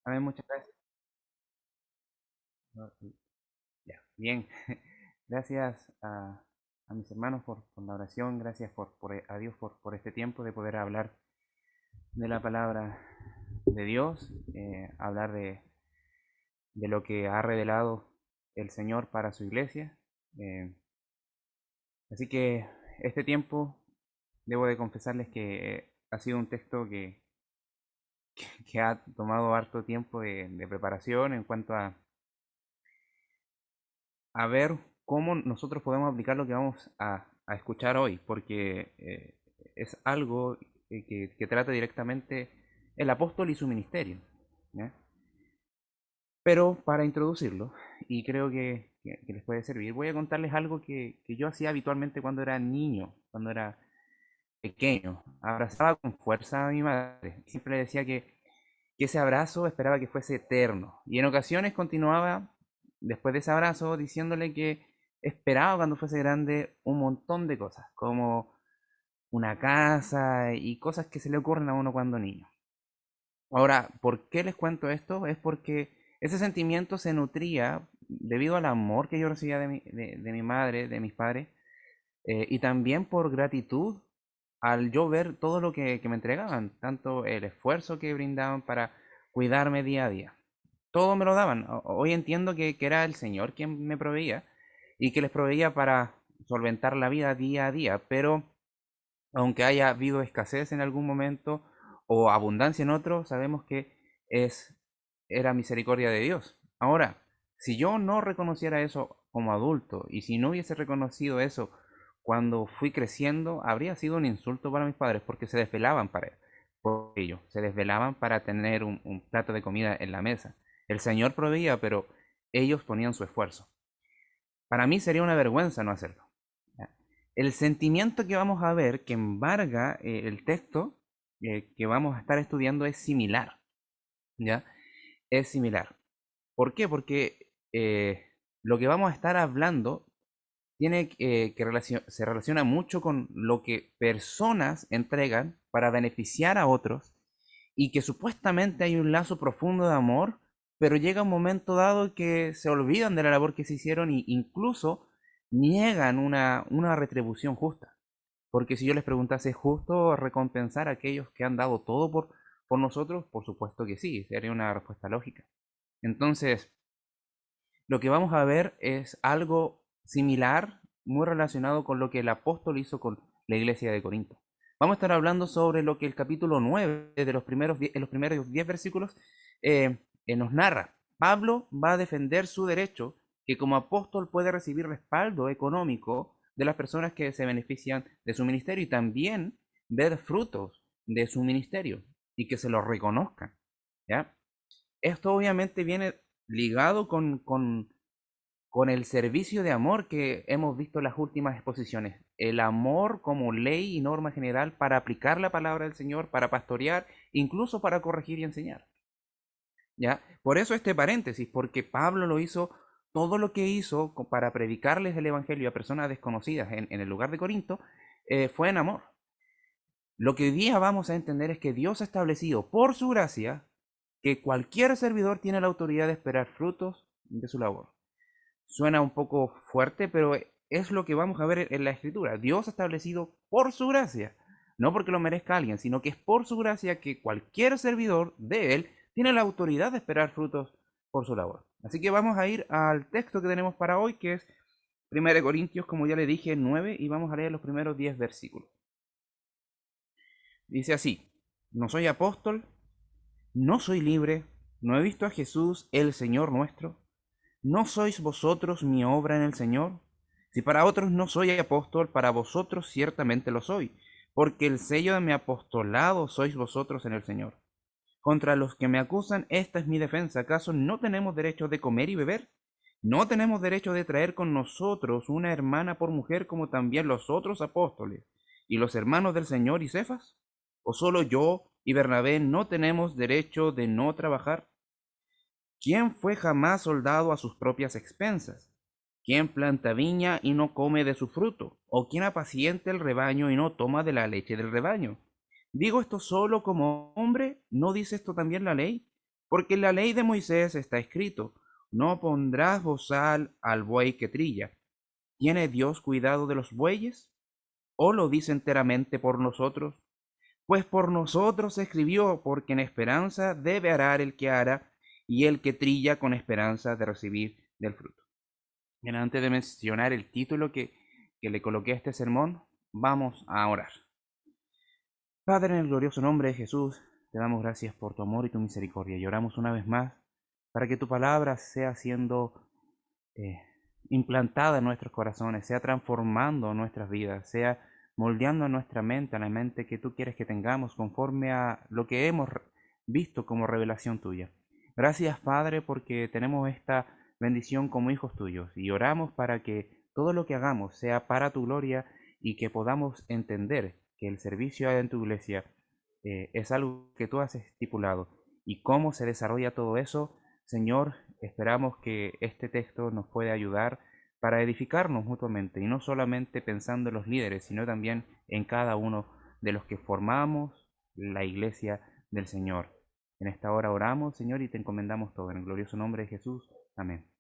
Amén, muchas gracias. Ya, bien. Gracias a mis hermanos por la oración, gracias a Dios por este tiempo de poder hablar de la palabra de Dios, hablar de lo que ha revelado el Señor para su iglesia. Eh, Así que este tiempo, debo de confesarles que ha sido un texto que ha tomado harto tiempo de preparación en cuanto a ver cómo nosotros podemos aplicar lo que vamos a escuchar hoy, porque es algo que trata directamente el apóstol y su ministerio, ¿ya? Pero para introducirlo, y creo que les puede servir, voy a contarles algo que yo hacía habitualmente cuando era niño, cuando era pequeño. Abrazaba con fuerza a mi madre. Siempre le decía que ese abrazo esperaba que fuese eterno. Y en ocasiones continuaba, después de ese abrazo, diciéndole que esperaba cuando fuese grande un montón de cosas, como una casa y cosas que se le ocurren a uno cuando niño. Ahora, ¿por qué les cuento esto? Es porque ese sentimiento se nutría debido al amor que yo recibía de mi madre, de mis padres, y también por gratitud al yo ver todo lo que me entregaban, tanto el esfuerzo que brindaban para cuidarme día a día. Todo me lo daban. Hoy entiendo que era el Señor quien me proveía y que les proveía para solventar la vida día a día, pero aunque haya habido escasez en algún momento o abundancia en otro, sabemos que es, era misericordia de Dios. Ahora, si yo no reconociera eso como adulto y si no hubiese reconocido eso cuando fui creciendo, habría sido un insulto para mis padres porque se desvelaban por ello, se desvelaban para tener un plato de comida en la mesa. El Señor proveía, pero ellos ponían su esfuerzo. Para mí sería una vergüenza no hacerlo. ¿Ya? El sentimiento que vamos a ver que embarga el texto que vamos a estar estudiando es similar, ¿ya? Es similar. ¿Por qué? Porque lo que vamos a estar hablando tiene se relaciona mucho con lo que personas entregan para beneficiar a otros y que supuestamente hay un lazo profundo de amor, pero llega un momento dado que se olvidan de la labor que se hicieron e incluso niegan una retribución justa. Porque si yo les preguntase, ¿es justo recompensar a aquellos que han dado todo por nosotros? Por supuesto que sí, sería una respuesta lógica. Entonces, lo que vamos a ver es algo similar, muy relacionado con lo que el apóstol hizo con la iglesia de Corinto. Vamos a estar hablando sobre lo que el capítulo 9 de los primeros 10 versículos nos narra. Pablo va a defender su derecho, que como apóstol puede recibir respaldo económico de las personas que se benefician de su ministerio y también ver frutos de su ministerio y que se lo reconozcan. ¿Ya? Esto obviamente viene ligado con el servicio de amor que hemos visto en las últimas exposiciones. El amor como ley y norma general para aplicar la palabra del Señor, para pastorear, incluso para corregir y enseñar. ¿Ya? Por eso este paréntesis, porque Pablo lo hizo, todo lo que hizo para predicarles el Evangelio a personas desconocidas en el lugar de Corinto, fue en amor. Lo que hoy día vamos a entender es que Dios ha establecido por su gracia que cualquier servidor tiene la autoridad de esperar frutos de su labor. Suena un poco fuerte, pero es lo que vamos a ver en la escritura. Dios ha establecido por su gracia, no porque lo merezca alguien, sino que es por su gracia que cualquier servidor de él tiene la autoridad de esperar frutos por su labor. Así que vamos a ir al texto que tenemos para hoy, que es 1 Corintios, como ya le dije, 9, y vamos a leer los primeros 10 versículos. Dice así: no soy apóstol, no soy libre, no he visto a Jesús, el Señor nuestro. ¿No sois vosotros mi obra en el Señor? Si para otros no soy apóstol, para vosotros ciertamente lo soy, porque el sello de mi apostolado sois vosotros en el Señor. Contra los que me acusan, esta es mi defensa. ¿Acaso no tenemos derecho de comer y beber? ¿No tenemos derecho de traer con nosotros una hermana por mujer como también los otros apóstoles y los hermanos del Señor y Cefas? ¿O solo yo y Bernabé no tenemos derecho de no trabajar? ¿Quién fue jamás soldado a sus propias expensas? ¿Quién planta viña y no come de su fruto? ¿O quién apacienta el rebaño y no toma de la leche del rebaño? ¿Digo esto solo como hombre? ¿No dice esto también la ley? Porque en la ley de Moisés está escrito, no pondrás bozal al buey que trilla. ¿Tiene Dios cuidado de los bueyes? ¿O lo dice enteramente por nosotros? Pues por nosotros se escribió, porque en esperanza debe arar el que ara, y el que trilla con esperanza de recibir del fruto. Bien, antes de mencionar el título que le coloqué a este sermón, vamos a orar. Padre, en el glorioso nombre de Jesús, te damos gracias por tu amor y tu misericordia. Y oramos una vez más para que tu palabra sea siendo eh, implantada en nuestros corazones, sea transformando nuestras vidas, sea moldeando nuestra mente, a la mente que tú quieres que tengamos conforme a lo que hemos visto como revelación tuya. Gracias, Padre, porque tenemos esta bendición como hijos tuyos y oramos para que todo lo que hagamos sea para tu gloria y que podamos entender que el servicio en tu iglesia es algo que tú has estipulado. Y cómo se desarrolla todo eso, Señor, esperamos que este texto nos pueda ayudar para edificarnos mutuamente y no solamente pensando en los líderes, sino también en cada uno de los que formamos la iglesia del Señor. En esta hora oramos, Señor, y te encomendamos todo. En el glorioso nombre de Jesús. Amén.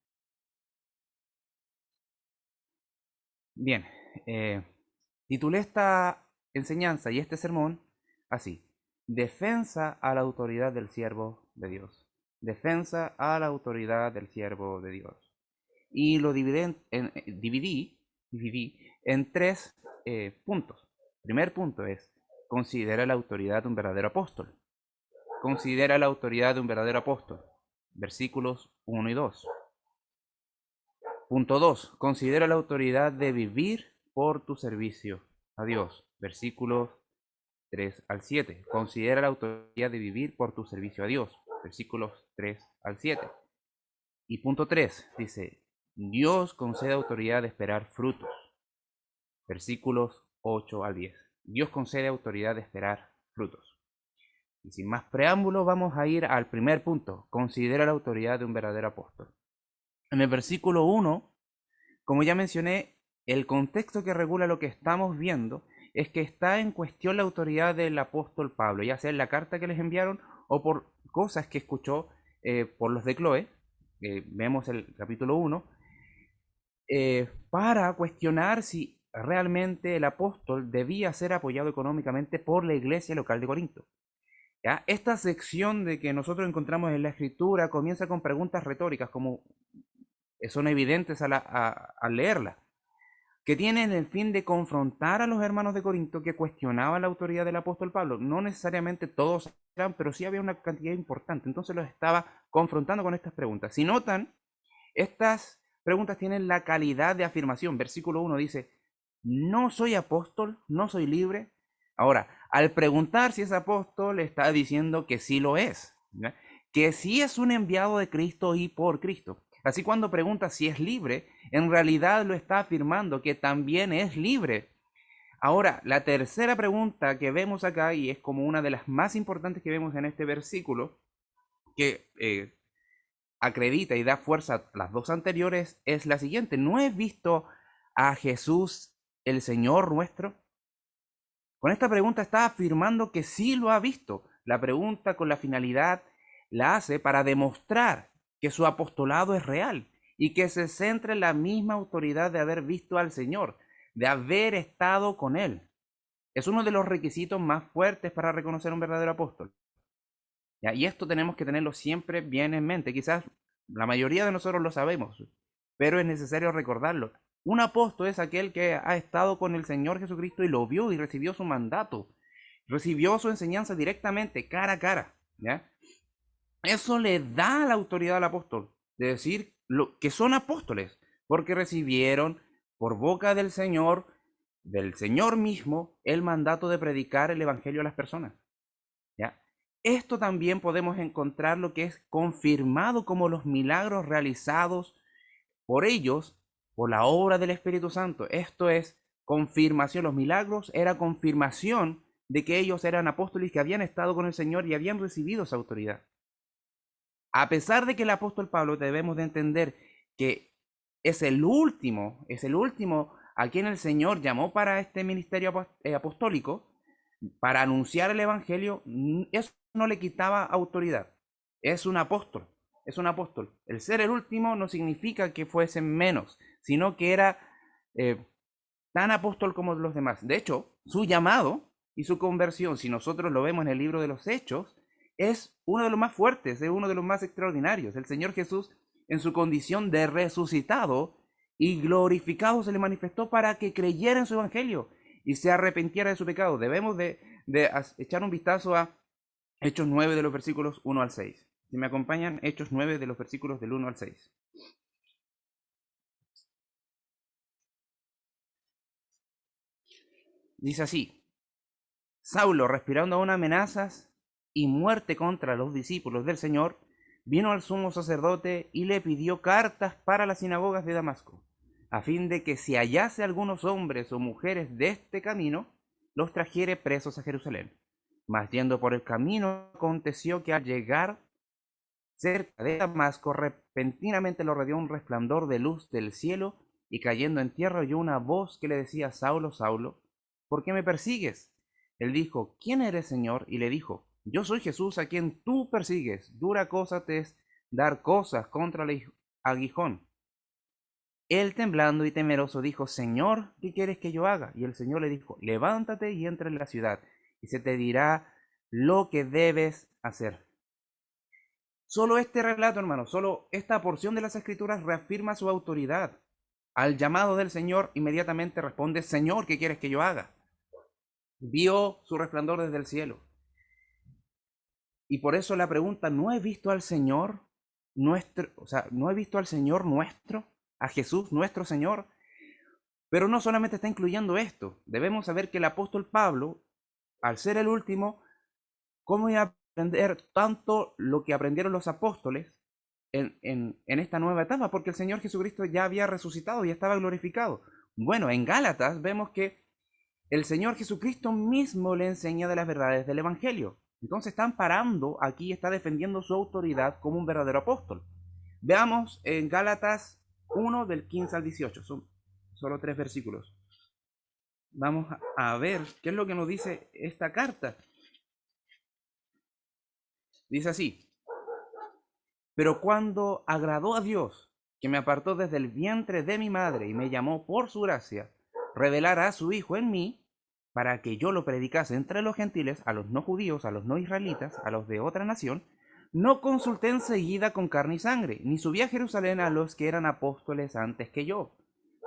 Bien, titulé esta enseñanza y este sermón así: defensa a la autoridad del siervo de Dios. Defensa a la autoridad del siervo de Dios. Y lo dividí en tres puntos. Primer punto es, considera la autoridad de un verdadero apóstol. Considera la autoridad de un verdadero apóstol. Versículos 1 y 2. Punto 2. Considera la autoridad de vivir por tu servicio a Dios. Versículos 3 al 7. Considera la autoridad de vivir por tu servicio a Dios. Versículos 3 al 7. Y punto 3 dice, Dios concede autoridad de esperar frutos. Versículos 8 al 10. Dios concede autoridad de esperar frutos. Y sin más preámbulos vamos a ir al primer punto. Considera la autoridad de un verdadero apóstol. En el versículo 1, como ya mencioné, el contexto que regula lo que estamos viendo es que está en cuestión la autoridad del apóstol Pablo, ya sea en la carta que les enviaron o por cosas que escuchó por los de Chloe. Vemos el capítulo 1, para cuestionar si realmente el apóstol debía ser apoyado económicamente por la iglesia local de Corinto. ¿Ya? Esta sección de que nosotros encontramos en la escritura comienza con preguntas retóricas, como son evidentes al leerla, que tienen el fin de confrontar a los hermanos de Corinto que cuestionaban la autoridad del apóstol Pablo. No necesariamente todos eran, pero sí había una cantidad importante. Entonces los estaba confrontando con estas preguntas. Si notan, estas preguntas tienen la calidad de afirmación. Versículo 1 dice, no soy apóstol, no soy libre. Ahora, al preguntar si es apóstol, está diciendo que sí lo es, ¿ya? Que sí es un enviado de Cristo y por Cristo. Así cuando pregunta si es libre, en realidad lo está afirmando que también es libre. Ahora, la tercera pregunta que vemos acá, y es como una de las más importantes que vemos en este versículo, que acredita y da fuerza a las dos anteriores, es la siguiente: ¿no he visto a Jesús el Señor nuestro? Con esta pregunta está afirmando que sí lo ha visto. La pregunta con la finalidad la hace para demostrar que su apostolado es real y que se centra en la misma autoridad de haber visto al Señor, de haber estado con Él. Es uno de los requisitos más fuertes para reconocer un verdadero apóstol. ¿Ya? Y esto tenemos que tenerlo siempre bien en mente. Quizás la mayoría de nosotros lo sabemos, pero es necesario recordarlo. Un apóstol es aquel que ha estado con el Señor Jesucristo y lo vio y recibió su mandato, recibió su enseñanza directamente, cara a cara, ¿ya? Eso le da la autoridad al apóstol de decir que son apóstoles, porque recibieron por boca del Señor mismo, el mandato de predicar el evangelio a las personas, ¿ya? Esto también podemos encontrar lo que es confirmado como los milagros realizados por ellos, por la obra del Espíritu Santo. Esto es confirmación. Los milagros era confirmación de que ellos eran apóstoles que habían estado con el Señor y habían recibido esa autoridad. A pesar de que el apóstol Pablo, debemos de entender que es el último a quien el Señor llamó para este ministerio apostólico, para anunciar el evangelio, eso no le quitaba autoridad. es un apóstol, es un apóstol. El ser el último no significa que fuese menos, sino que era tan apóstol como los demás. De hecho, su llamado y su conversión, si nosotros lo vemos en el libro de los Hechos, es uno de los más fuertes, es uno de los más extraordinarios. El Señor Jesús, en su condición de resucitado y glorificado, se le manifestó para que creyera en su evangelio y se arrepintiera de su pecado. Debemos de echar un vistazo a Hechos 9 de los versículos 1 al 6. Si me acompañan, Hechos 9 de los versículos del 1 al 6. Dice así: Saulo, respirando aún amenazas y muerte contra los discípulos del Señor, vino al sumo sacerdote y le pidió cartas para las sinagogas de Damasco, a fin de que si hallase algunos hombres o mujeres de este camino, los trajere presos a Jerusalén. Mas yendo por el camino, aconteció que al llegar cerca de Damasco, repentinamente lo rodeó un resplandor de luz del cielo, y cayendo en tierra oyó una voz que le decía: Saulo, Saulo, ¿por qué me persigues? Él dijo: ¿Quién eres, Señor? Y le dijo: Yo soy Jesús a quien tú persigues. Dura cosa te es dar cosas contra el aguijón. Él, temblando y temeroso, dijo: Señor, ¿qué quieres que yo haga? Y el Señor le dijo: Levántate y entra en la ciudad, y se te dirá lo que debes hacer. Solo este relato, hermano, solo esta porción de las Escrituras reafirma su autoridad. Al llamado del Señor, inmediatamente responde: Señor, ¿qué quieres que yo haga? Vio su resplandor desde el cielo. Y por eso la pregunta: ¿no he visto al Señor nuestro? O sea, ¿no he visto al Señor nuestro? A Jesús, nuestro Señor. Pero no solamente está incluyendo esto. Debemos saber que el apóstol Pablo, al ser el último, ¿cómo iba a aprender tanto lo que aprendieron los apóstoles en esta nueva etapa? Porque el Señor Jesucristo ya había resucitado y estaba glorificado. Bueno, en Gálatas vemos que el Señor Jesucristo mismo le enseña de las verdades del Evangelio. Entonces está amparando aquí, está defendiendo su autoridad como un verdadero apóstol. Veamos en Gálatas 1 del 15 al 18. Son solo 3 versículos. Vamos a ver qué es lo que nos dice esta carta. Dice así: Pero cuando agradó a Dios, que me apartó desde el vientre de mi madre y me llamó por su gracia, revelará a su Hijo en mí, para que yo lo predicase entre los gentiles, a los no judíos, a los no israelitas, a los de otra nación, no consulté enseguida con carne y sangre, ni subí a Jerusalén a los que eran apóstoles antes que yo,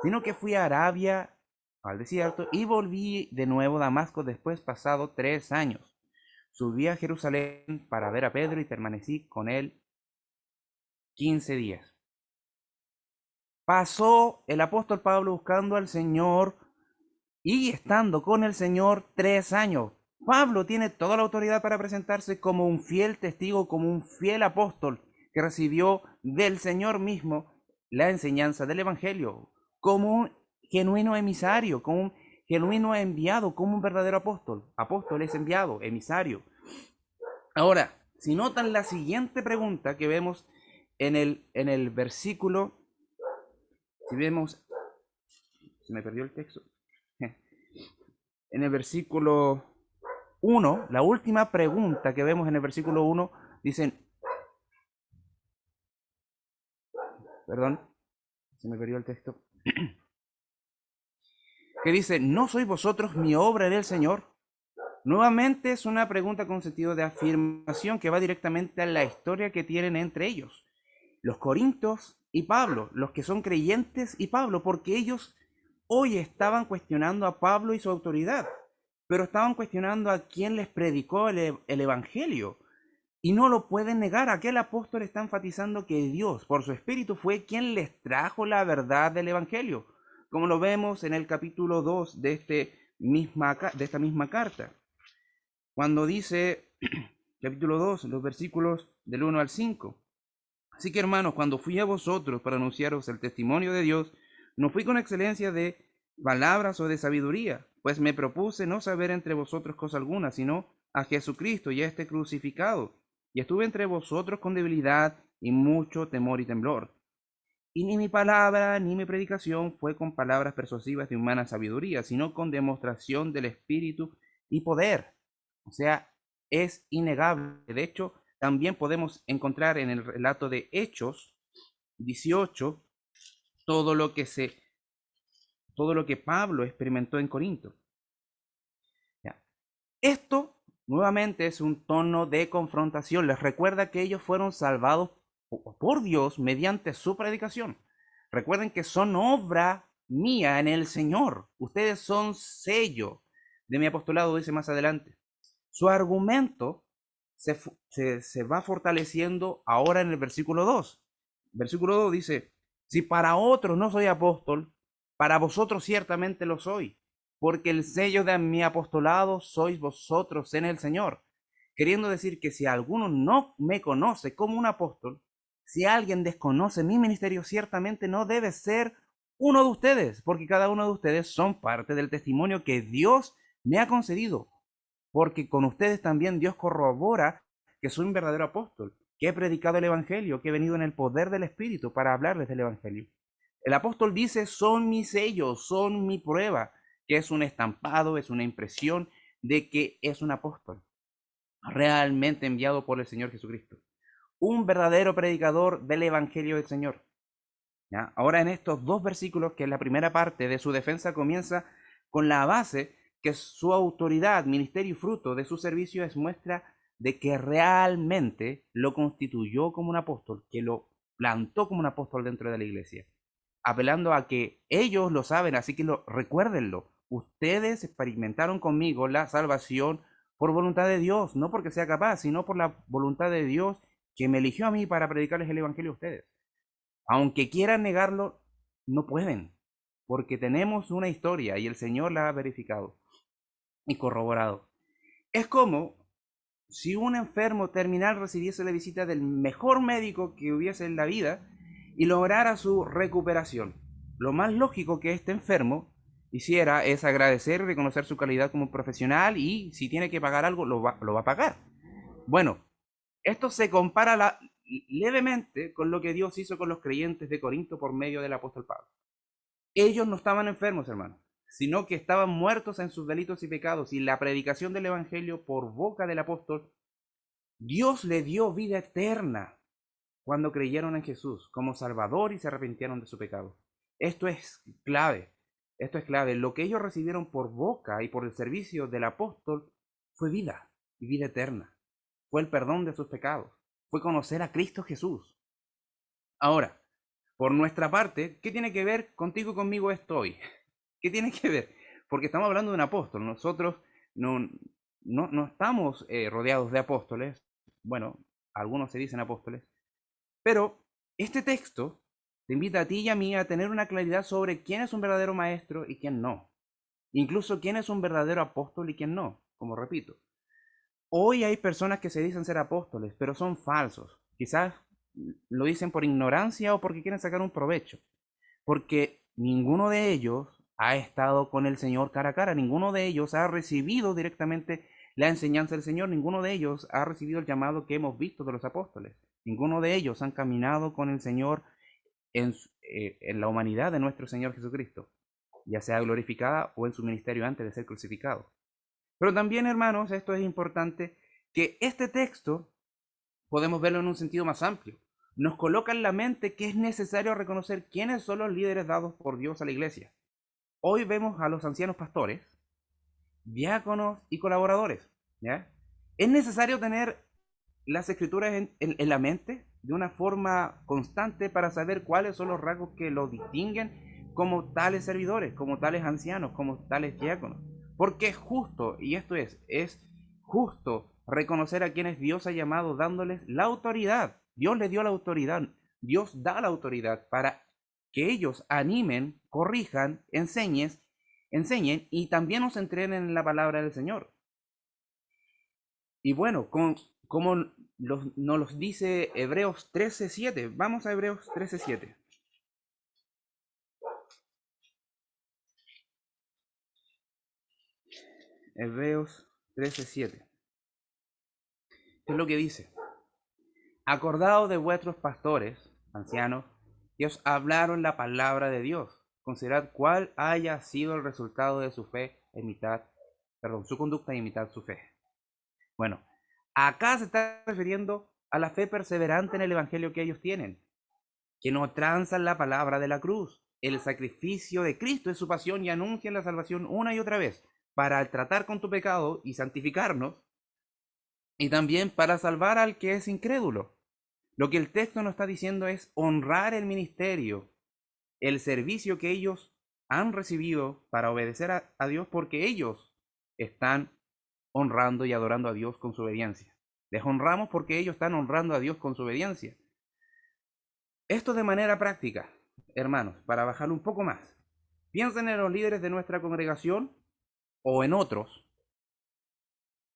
sino que fui a Arabia, al desierto, y volví de nuevo a Damasco después pasado 3 años. Subí a Jerusalén para ver a Pedro y permanecí con él 15 días. Pasó el apóstol Pablo buscando al Señor y estando con el Señor 3 años. Pablo tiene toda la autoridad para presentarse como un fiel testigo, como un fiel apóstol que recibió del Señor mismo la enseñanza del Evangelio, como un genuino emisario, como un genuino enviado, como un verdadero apóstol. Apóstol es enviado, emisario. Ahora, si notan la siguiente pregunta que vemos en el versículo, si vemos, se me perdió el texto, en el versículo 1, la última pregunta que vemos en el versículo 1, dicen, perdón, se me perdió el texto, que dice: ¿no sois vosotros mi obra en el Señor? Nuevamente es una pregunta con sentido de afirmación que va directamente a la historia que tienen entre ellos, los corintios y Pablo, los que son creyentes y Pablo, porque ellos hoy estaban cuestionando a Pablo y su autoridad, pero estaban cuestionando a quien les predicó el Evangelio. Y no lo pueden negar. Aquel apóstol está enfatizando que Dios, por su Espíritu, fue quien les trajo la verdad del Evangelio, como lo vemos en el capítulo 2 de esta misma carta. Cuando dice, capítulo 2, los versículos del 1 al 5. Así que, hermanos, cuando fui a vosotros para anunciaros el testimonio de Dios, no fui con excelencia de palabras o de sabiduría, pues me propuse no saber entre vosotros cosa alguna, sino a Jesucristo y a este crucificado. Y estuve entre vosotros con debilidad y mucho temor y temblor. Y ni mi palabra ni mi predicación fue con palabras persuasivas de humana sabiduría, sino con demostración del Espíritu y poder. O sea, es innegable. De hecho, también podemos encontrar en el relato de Hechos 18 todo lo que Pablo experimentó en Corinto. ¿Ya? Esto nuevamente es un tono de confrontación. Les recuerda que ellos fueron salvados por Dios mediante su predicación. Recuerden que son obra mía en el Señor. Ustedes son sello de mi apostolado, dice más adelante. Su argumento se va fortaleciendo ahora en el versículo 2. Versículo 2 dice, si para otros no soy apóstol, para vosotros ciertamente lo soy, porque el sello de mi apostolado sois vosotros en el Señor. Queriendo decir que si alguno no me conoce como un apóstol, si alguien desconoce mi ministerio, ciertamente no debe ser uno de ustedes, porque cada uno de ustedes son parte del testimonio que Dios me ha concedido, porque con ustedes también Dios corrobora que soy un verdadero apóstol, que he predicado el Evangelio, que he venido en el poder del Espíritu para hablarles del Evangelio. El apóstol dice, son mis sellos, son mi prueba, que es un estampado, es una impresión de que es un apóstol, realmente enviado por el Señor Jesucristo. Un verdadero predicador del Evangelio del Señor. ¿Ya? Ahora en estos dos versículos, que es la primera parte de su defensa, comienza con la base que su autoridad, ministerio y fruto de su servicio es muestra de que realmente lo constituyó como un apóstol, que lo plantó como un apóstol dentro de la iglesia, apelando a que ellos lo saben, así que recuérdenlo. Ustedes experimentaron conmigo la salvación por voluntad de Dios, no porque sea capaz, sino por la voluntad de Dios que me eligió a mí para predicarles el Evangelio a ustedes. Aunque quieran negarlo, no pueden, porque tenemos una historia y el Señor la ha verificado y corroborado. Es como si un enfermo terminal recibiese la visita del mejor médico que hubiese en la vida y lograra su recuperación. Lo más lógico que este enfermo hiciera es agradecer y reconocer su calidad como profesional, y si tiene que pagar algo, lo va a pagar. Bueno, esto se compara levemente con lo que Dios hizo con los creyentes de Corinto por medio del apóstol Pablo. Ellos no estaban enfermos, hermanos, sino que estaban muertos en sus delitos y pecados, y la predicación del Evangelio por boca del apóstol, Dios le dio vida eterna cuando creyeron en Jesús como Salvador y se arrepintieron de su pecado. Esto es clave, esto es clave. Lo que ellos recibieron por boca y por el servicio del apóstol fue vida y vida eterna. Fue el perdón de sus pecados, fue conocer a Cristo Jesús. Ahora, por nuestra parte, ¿qué tiene que ver contigo y conmigo esto hoy? ¿Qué tiene que ver? Porque estamos hablando de un apóstol. Nosotros no estamos rodeados de apóstoles. Bueno, algunos se dicen apóstoles. Pero este texto te invita a ti y a mí a tener una claridad sobre quién es un verdadero maestro y quién no. Incluso quién es un verdadero apóstol y quién no, como repito. Hoy hay personas que se dicen ser apóstoles, pero son falsos. Quizás lo dicen por ignorancia o porque quieren sacar un provecho. Porque ninguno de ellos ha estado con el Señor cara a cara, ninguno de ellos ha recibido directamente la enseñanza del Señor, ninguno de ellos ha recibido el llamado que hemos visto de los apóstoles, ninguno de ellos han caminado con el Señor en la humanidad de nuestro Señor Jesucristo, ya sea glorificada o en su ministerio antes de ser crucificado. Pero también, hermanos, esto es importante, que este texto podemos verlo en un sentido más amplio. Nos coloca en la mente que es necesario reconocer quiénes son los líderes dados por Dios a la iglesia. Hoy vemos a los ancianos pastores, diáconos y colaboradores. ¿Ya? Es necesario tener las escrituras en la mente de una forma constante para saber cuáles son los rasgos que los distinguen como tales servidores, como tales ancianos, como tales diáconos. Porque es justo, y esto es justo reconocer a quienes Dios ha llamado dándoles la autoridad. Dios les dio la autoridad, Dios da la autoridad para que ellos animen, corrijan, enseñen y también nos entrenen en la palabra del Señor. Y bueno, como nos los dice Hebreos 13:7. Vamos a Hebreos 13:7. Hebreos 13:7. ¿Qué es lo que dice? Acordaos de vuestros pastores, ancianos, que os hablaron la palabra de Dios. Considerad cuál haya sido el resultado de su fe, su conducta e imitar su fe. Bueno, acá se está refiriendo a la fe perseverante en el evangelio que ellos tienen, que no transan la palabra de la cruz, el sacrificio de Cristo es su pasión y anuncian la salvación una y otra vez para tratar con tu pecado y santificarnos, y también para salvar al que es incrédulo. Lo que el texto nos está diciendo es honrar el ministerio, el servicio que ellos han recibido para obedecer a Dios, porque ellos están honrando y adorando a Dios con su obediencia. Les honramos porque ellos están honrando a Dios con su obediencia. Esto de manera práctica, hermanos, para bajar un poco más. Piensen en los líderes de nuestra congregación o en otros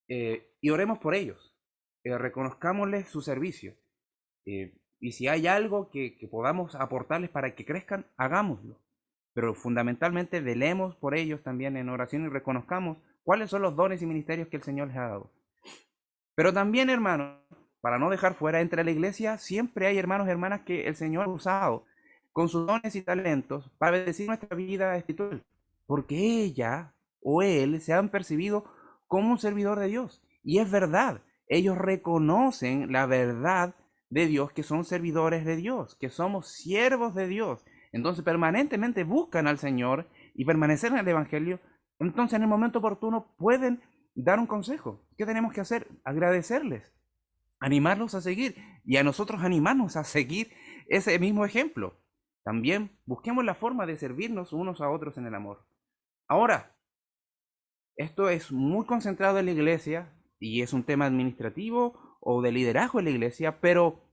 y oremos por ellos. Reconozcámosles su servicio. Y si hay algo que podamos aportarles para que crezcan, hagámoslo. Pero fundamentalmente velemos por ellos también en oración y reconozcamos cuáles son los dones y ministerios que el Señor les ha dado. Pero también, hermanos, para no dejar fuera, entre la iglesia siempre hay hermanos y hermanas que el Señor ha usado con sus dones y talentos para bendecir nuestra vida espiritual, porque ella o él se han percibido como un servidor de Dios. Y es verdad, ellos reconocen la verdad de Dios, que son servidores de Dios, que somos siervos de Dios. Entonces permanentemente buscan al Señor y permanecer en el Evangelio. Entonces en el momento oportuno pueden dar un consejo. ¿Qué tenemos que hacer? Agradecerles, animarlos a seguir y a nosotros animarnos a seguir ese mismo ejemplo. También busquemos la forma de servirnos unos a otros en el amor. Ahora, esto es muy concentrado en la iglesia y es un tema administrativo o de liderazgo en la iglesia, pero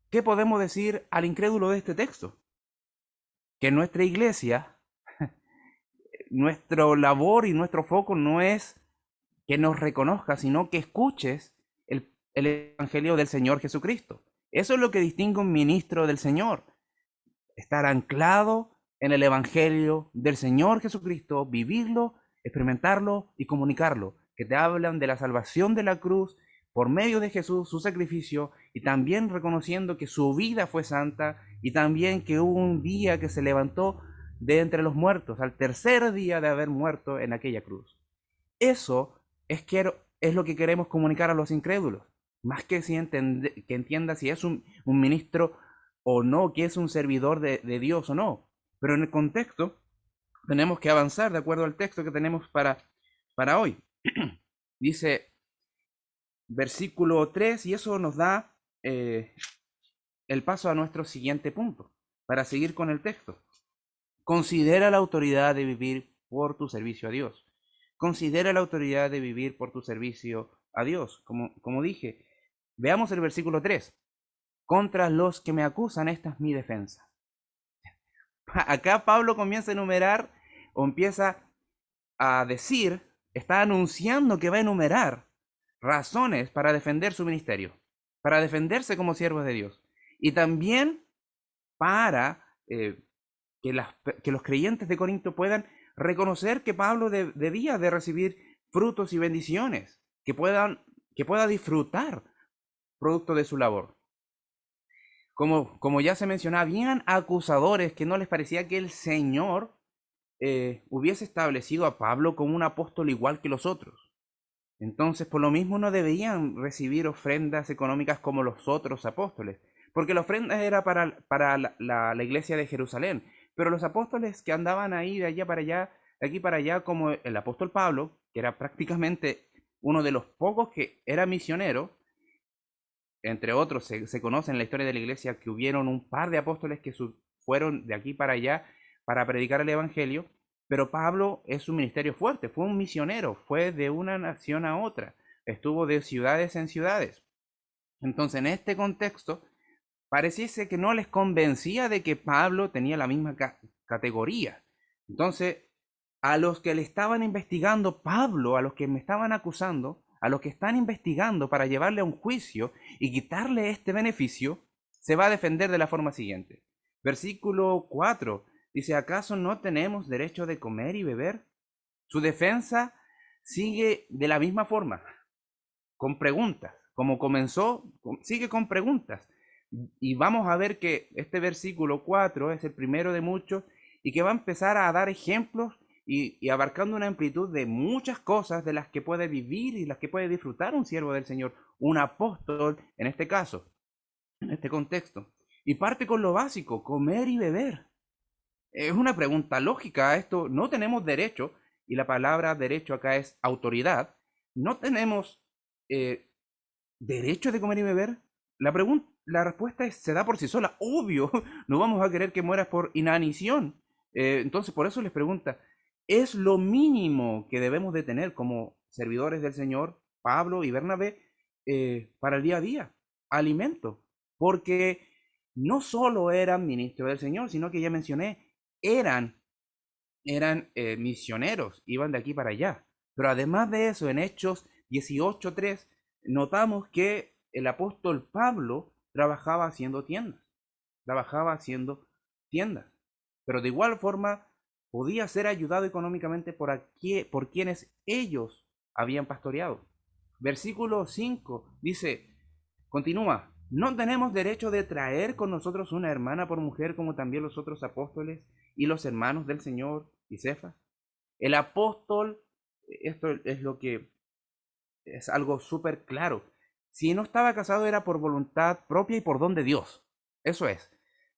¿qué podemos decir al incrédulo de este texto? Que en nuestra iglesia, nuestra labor y nuestro foco no es que nos reconozcas, sino que escuches el Evangelio del Señor Jesucristo. Eso es lo que distingue un ministro del Señor. Estar anclado en el Evangelio del Señor Jesucristo, vivirlo, experimentarlo y comunicarlo. Que te hablan de la salvación de la cruz por medio de Jesús, su sacrificio, y también reconociendo que su vida fue santa y también que hubo un día que se levantó de entre los muertos, al tercer día de haber muerto en aquella cruz. Eso es lo que queremos comunicar a los incrédulos, más que que entienda si es un ministro o no, que es un servidor de Dios o no. Pero en el contexto tenemos que avanzar de acuerdo al texto que tenemos para hoy. Dice versículo 3, y eso nos da el paso a nuestro siguiente punto, para seguir con el texto. Considera la autoridad de vivir por tu servicio a Dios. Considera la autoridad de vivir por tu servicio a Dios. Como dije, veamos el versículo 3. Contra los que me acusan, esta es mi defensa. Acá Pablo comienza a enumerar o empieza a decir, está anunciando que va a enumerar razones para defender su ministerio, para defenderse como siervos de Dios y también para que los creyentes de Corinto puedan reconocer que Pablo debía de recibir frutos y bendiciones, que pueda disfrutar producto de su labor. Como ya se mencionaba, habían acusadores que no les parecía que el Señor hubiese establecido a Pablo como un apóstol igual que los otros. Entonces, por lo mismo, no debían recibir ofrendas económicas como los otros apóstoles, porque la ofrenda era para la iglesia de Jerusalén. Pero los apóstoles que andaban ahí, de allá para allá, de aquí para allá, como el apóstol Pablo, que era prácticamente uno de los pocos que era misionero, entre otros, se conoce en la historia de la iglesia que hubieron un par de apóstoles que fueron de aquí para allá para predicar el evangelio, pero Pablo es un ministerio fuerte, fue un misionero, fue de una nación a otra, estuvo de ciudades en ciudades. Entonces, en este contexto, pareciese que no les convencía de que Pablo tenía la misma categoría. Entonces, a los que le estaban investigando, Pablo, a los que me estaban acusando, a los que están investigando para llevarle a un juicio y quitarle este beneficio, se va a defender de la forma siguiente. Versículo 4 dice, ¿acaso no tenemos derecho de comer y beber? Su defensa sigue de la misma forma, con preguntas. Como comenzó, sigue con preguntas. Y vamos a ver que este versículo 4 es el primero de muchos y que va a empezar a dar ejemplos y abarcando una amplitud de muchas cosas de las que puede vivir y las que puede disfrutar un siervo del Señor, un apóstol en este caso, en este contexto. Y parte con lo básico, comer y beber. Es una pregunta lógica a esto. No tenemos derecho, y la palabra derecho acá es autoridad. No tenemos eh, derecho de comer y beber. La respuesta se da por sí sola. Obvio, no vamos a querer que mueras por inanición. Entonces, por eso les pregunta, ¿es lo mínimo que debemos de tener como servidores del Señor, Pablo y Bernabé, para el día a día? Alimento. Porque no solo eran ministros del Señor, sino que ya mencioné, eran, eran misioneros, iban de aquí para allá. Pero además de eso, en Hechos 18:3, notamos que el apóstol Pablo trabajaba haciendo tiendas, pero de igual forma podía ser ayudado económicamente por quienes ellos habían pastoreado. Versículo 5 dice, continúa, no tenemos derecho de traer con nosotros una hermana por mujer como también los otros apóstoles y los hermanos del Señor y Cefas. El apóstol, esto es lo que es algo súper claro. Si no estaba casado era por voluntad propia y por don de Dios. Eso es.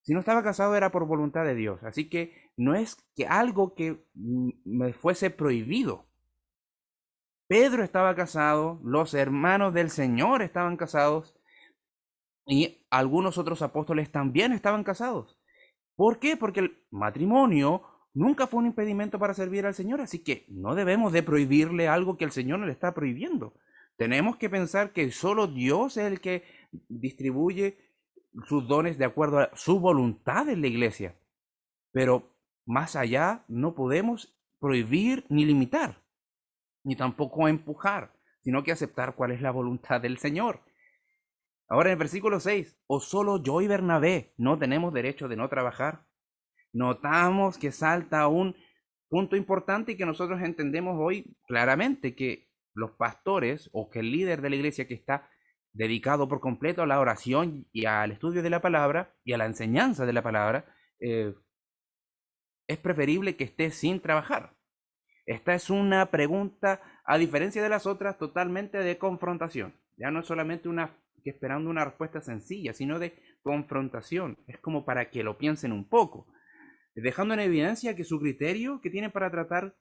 Si no estaba casado era por voluntad de Dios. Así que no es que algo que me fuese prohibido. Pedro estaba casado, los hermanos del Señor estaban casados y algunos otros apóstoles también estaban casados. ¿Por qué? Porque el matrimonio nunca fue un impedimento para servir al Señor, así que no debemos de prohibirle algo que el Señor no le está prohibiendo. Tenemos que pensar que solo Dios es el que distribuye sus dones de acuerdo a su voluntad en la iglesia. Pero más allá no podemos prohibir ni limitar, ni tampoco empujar, sino que aceptar cuál es la voluntad del Señor. Ahora en el versículo 6, o solo yo y Bernabé no tenemos derecho de no trabajar. Notamos que salta un punto importante y que nosotros entendemos hoy claramente, que los pastores o que el líder de la iglesia que está dedicado por completo a la oración y al estudio de la palabra y a la enseñanza de la palabra, eh, es preferible que esté sin trabajar. Esta es una pregunta, a diferencia de las otras, totalmente de confrontación. Ya no es solamente una que esperando una respuesta sencilla, sino de confrontación. Es como para que lo piensen un poco, dejando en evidencia que su criterio que tienen para tratar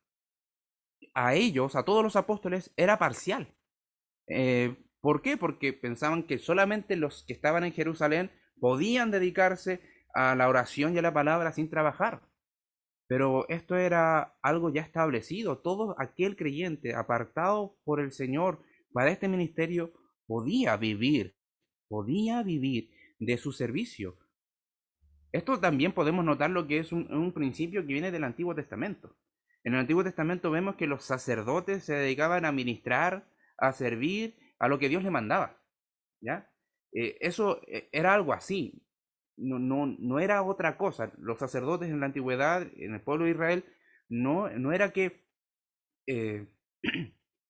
a ellos, a todos los apóstoles, era parcial. ¿Por qué? Porque pensaban que solamente los que estaban en Jerusalén podían dedicarse a la oración y a la palabra sin trabajar. Pero esto era algo ya establecido. Todo aquel creyente apartado por el Señor para este ministerio podía vivir de su servicio. Esto también podemos notar lo que es un principio que viene del Antiguo Testamento. En el Antiguo Testamento vemos que los sacerdotes se dedicaban a ministrar, a servir a lo que Dios le mandaba, ¿ya? Eso era algo así, no era otra cosa. Los sacerdotes en la antigüedad, en el pueblo de Israel, no era que eh,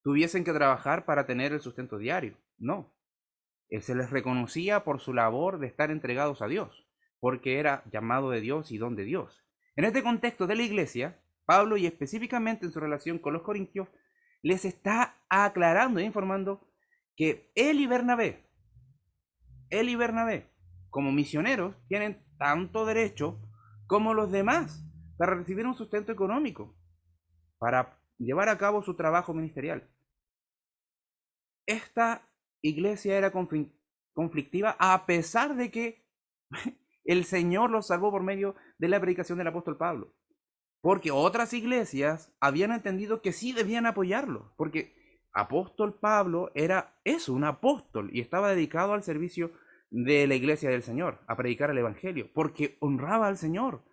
tuviesen que trabajar para tener el sustento diario, no. Se les reconocía por su labor de estar entregados a Dios, porque era llamado de Dios y don de Dios. En este contexto de la iglesia, Pablo, y específicamente en su relación con los corintios, les está aclarando e informando que él y Bernabé, como misioneros, tienen tanto derecho como los demás para recibir un sustento económico, para llevar a cabo su trabajo ministerial. Esta iglesia era conflictiva a pesar de que el Señor los salvó por medio de la predicación del apóstol Pablo. Porque otras iglesias habían entendido que sí debían apoyarlo. Porque apóstol Pablo era eso, un apóstol, y estaba dedicado al servicio de la iglesia del Señor, a predicar el Evangelio, porque honraba al Señor,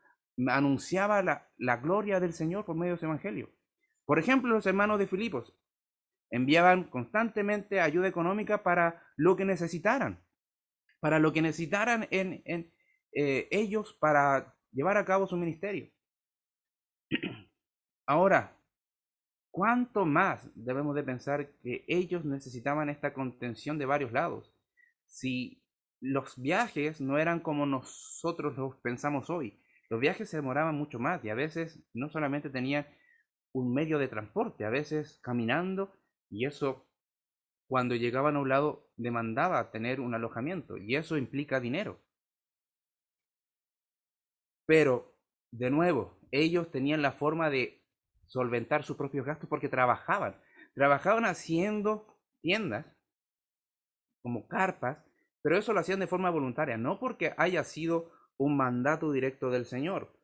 anunciaba la gloria del Señor por medio de su Evangelio. Por ejemplo, los hermanos de Filipos enviaban constantemente ayuda económica para lo que necesitaran ellos para llevar a cabo su ministerio. Ahora, ¿cuánto más debemos de pensar que ellos necesitaban esta contención de varios lados? Si los viajes no eran como nosotros los pensamos hoy, los viajes se demoraban mucho más y a veces no solamente tenían un medio de transporte, a veces caminando, y eso cuando llegaban a un lado demandaba tener un alojamiento, y eso implica dinero. Pero, de nuevo, ellos tenían la forma de solventar sus propios gastos porque trabajaban haciendo tiendas como carpas, pero eso lo hacían de forma voluntaria, no porque haya sido un mandato directo del Señor.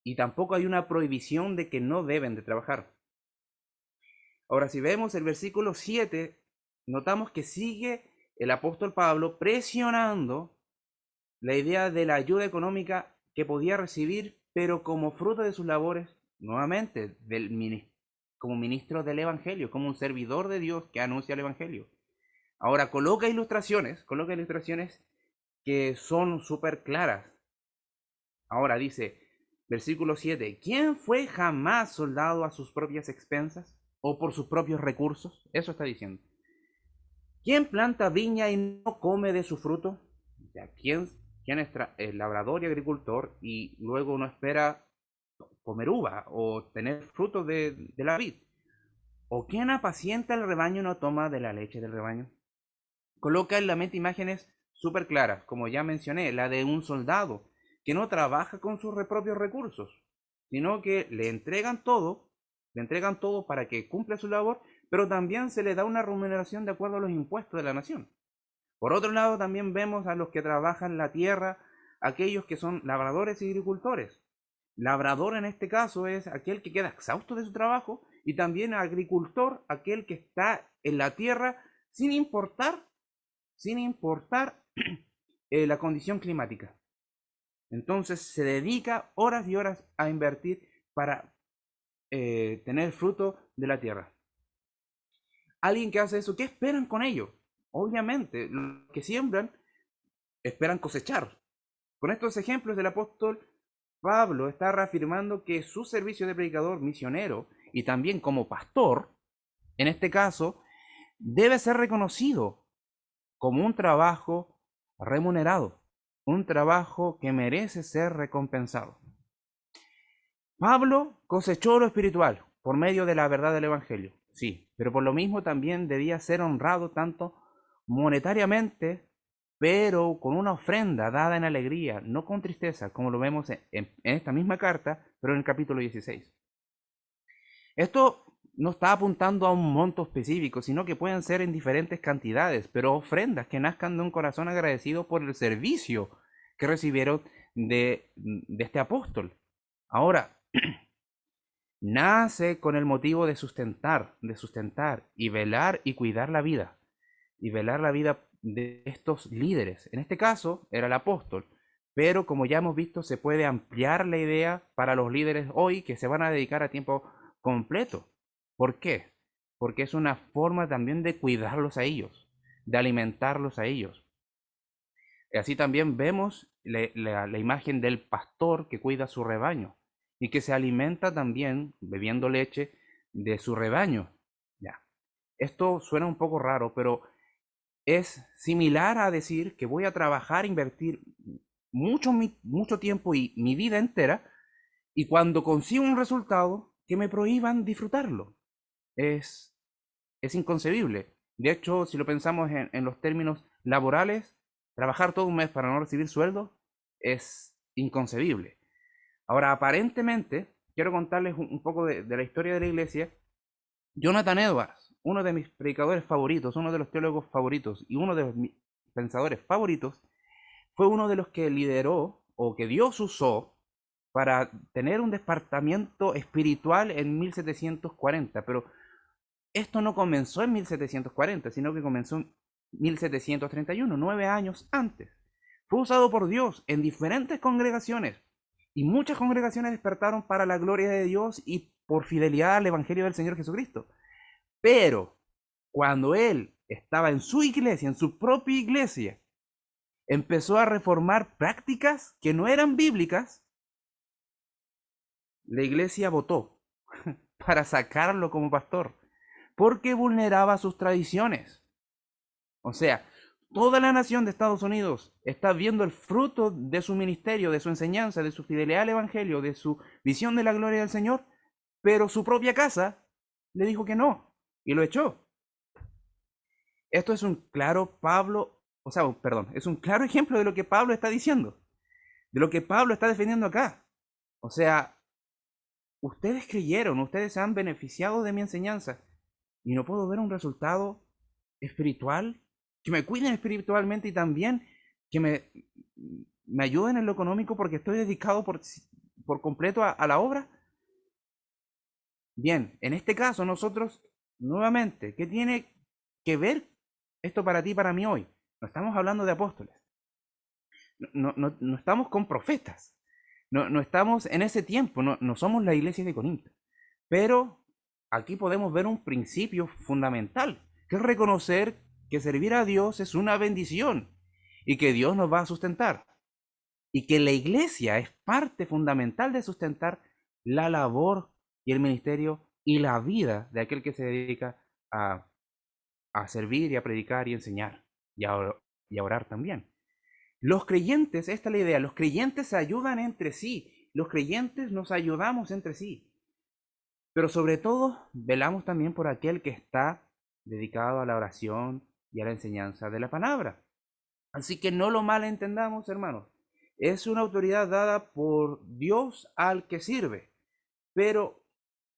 Y tampoco hay una prohibición de que no deben de trabajar. Ahora, si vemos el versículo 7, notamos que sigue el apóstol Pablo presionando la idea de la ayuda económica que podía recibir, pero como fruto de sus labores, nuevamente, como ministro del Evangelio, como un servidor de Dios que anuncia el Evangelio. Ahora, coloca ilustraciones que son súper claras. Ahora dice, versículo 7, ¿quién fue jamás soldado a sus propias expensas o por sus propios recursos? Eso está diciendo. ¿Quién planta viña y no come de su fruto? Ya, ¿quién es labrador y agricultor y luego no espera comer uva o tener frutos de la vid? ¿O quién apacienta el rebaño y no toma de la leche del rebaño? Coloca en la mente imágenes súper claras, como ya mencioné, la de un soldado que no trabaja con sus propios recursos, sino que le entregan todo para que cumpla su labor, pero también se le da una remuneración de acuerdo a los impuestos de la nación. Por otro lado, también vemos a los que trabajan la tierra, aquellos que son labradores y agricultores. Labrador en este caso es aquel que queda exhausto de su trabajo y también agricultor, aquel que está en la tierra sin importar la condición climática. Entonces se dedica horas y horas a invertir para tener fruto de la tierra. Alguien que hace eso, ¿qué esperan con ello? Obviamente, los que siembran esperan cosechar. Con estos ejemplos del apóstol Pablo está reafirmando que su servicio de predicador, misionero y también como pastor, en este caso, debe ser reconocido como un trabajo remunerado, un trabajo que merece ser recompensado. Pablo cosechó lo espiritual por medio de la verdad del Evangelio, sí, pero por lo mismo también debía ser honrado tanto monetariamente, pero con una ofrenda dada en alegría, no con tristeza, como lo vemos en esta misma carta, pero en el capítulo 16. Esto no está apuntando a un monto específico, sino que pueden ser en diferentes cantidades, pero ofrendas que nazcan de un corazón agradecido por el servicio que recibieron de este apóstol. Ahora, nace con el motivo de sustentar y velar y cuidar la vida, de estos líderes. En este caso era el apóstol, pero como ya hemos visto, se puede ampliar la idea para los líderes hoy que se van a dedicar a tiempo completo. ¿Por qué? Porque es una forma también de cuidarlos a ellos, de alimentarlos a ellos. Y así también vemos la imagen del pastor que cuida su rebaño y que se alimenta también bebiendo leche de su rebaño. Ya. Esto suena un poco raro, pero es similar a decir que voy a trabajar, invertir mucho tiempo y mi vida entera, y cuando consigo un resultado, que me prohíban disfrutarlo. Es, es inconcebible. De hecho, si lo pensamos en los términos laborales, trabajar todo un mes para no recibir sueldo es inconcebible. Ahora, aparentemente, quiero contarles un poco de la historia de la iglesia. Jonathan Edwards, uno de mis predicadores favoritos, uno de los teólogos favoritos y uno de mis pensadores favoritos, fue uno de los que lideró o que Dios usó para tener un departamento espiritual en 1740. Pero esto no comenzó en 1740, sino que comenzó en 1731, 9 años antes. Fue usado por Dios en diferentes congregaciones y muchas congregaciones despertaron para la gloria de Dios y por fidelidad al Evangelio del Señor Jesucristo. Pero cuando él estaba en su iglesia, en su propia iglesia, empezó a reformar prácticas que no eran bíblicas, la iglesia votó para sacarlo como pastor, porque vulneraba sus tradiciones. O sea, toda la nación de Estados Unidos está viendo el fruto de su ministerio, de su enseñanza, de su fidelidad al Evangelio, de su visión de la gloria del Señor, pero su propia casa le dijo que no y lo echó. Esto es un claro Pablo, o sea, perdón, es un claro ejemplo de lo que Pablo está diciendo, de lo que Pablo está defendiendo acá. O sea, ustedes creyeron, ustedes se han beneficiado de mi enseñanza y no puedo ver un resultado espiritual, que me cuiden espiritualmente y también que me ayuden en lo económico porque estoy dedicado por completo a la obra. Bien, en este caso nosotros, nuevamente, ¿qué tiene que ver esto para ti y para mí hoy? No estamos hablando de apóstoles, no estamos con profetas, no estamos en ese tiempo, no somos la iglesia de Corinto. Pero aquí podemos ver un principio fundamental, que es reconocer que servir a Dios es una bendición y que Dios nos va a sustentar. Y que la iglesia es parte fundamental de sustentar la labor y el ministerio y la vida de aquel que se dedica a, a servir y a predicar y enseñar y a orar también. Los creyentes, esta es la idea, los creyentes se ayudan entre sí, los creyentes nos ayudamos entre sí, pero sobre todo velamos también por aquel que está dedicado a la oración y a la enseñanza de la palabra. Así que no lo malentendamos, hermanos. Es una autoridad dada por Dios al que sirve. Pero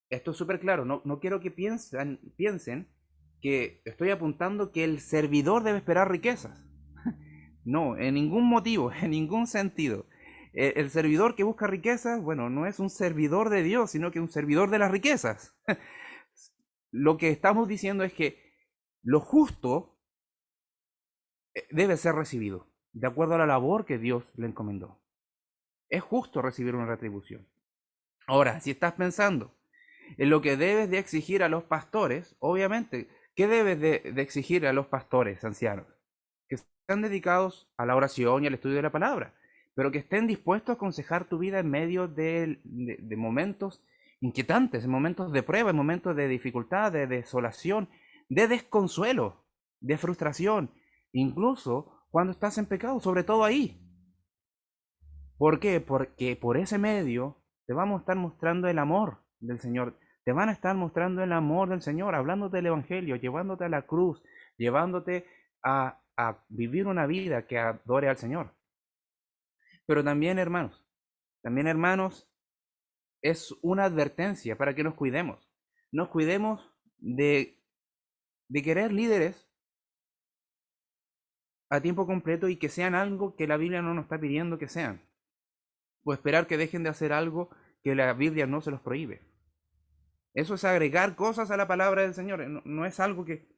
esto es súper claro, no quiero que piensen que estoy apuntando que el servidor debe esperar riquezas. No, en ningún motivo, en ningún sentido. El servidor que busca riquezas, bueno, no es un servidor de Dios, sino que un servidor de las riquezas. Lo que estamos diciendo es que lo justo debe ser recibido, de acuerdo a la labor que Dios le encomendó. Es justo recibir una retribución. Ahora, si estás pensando en lo que debes de exigir a los pastores, obviamente, ¿qué debes de exigir a los pastores ancianos? Que estén dedicados a la oración y al estudio de la palabra, pero que estén dispuestos a aconsejar tu vida en medio de momentos inquietantes, en momentos de prueba, en momentos de dificultad, de desolación, de desconsuelo, de frustración, incluso cuando estás en pecado, sobre todo ahí. ¿Por qué? Porque por ese medio te vamos a estar mostrando el amor del Señor. Te van a estar mostrando el amor del Señor, hablándote del Evangelio, llevándote a la cruz, llevándote a vivir una vida que adore al Señor. Pero también hermanos, es una advertencia para que nos cuidemos. Nos cuidemos de querer líderes a tiempo completo y que sean algo que la Biblia no nos está pidiendo que sean. O esperar que dejen de hacer algo que la Biblia no se los prohíbe. Eso es agregar cosas a la palabra del Señor. No es algo que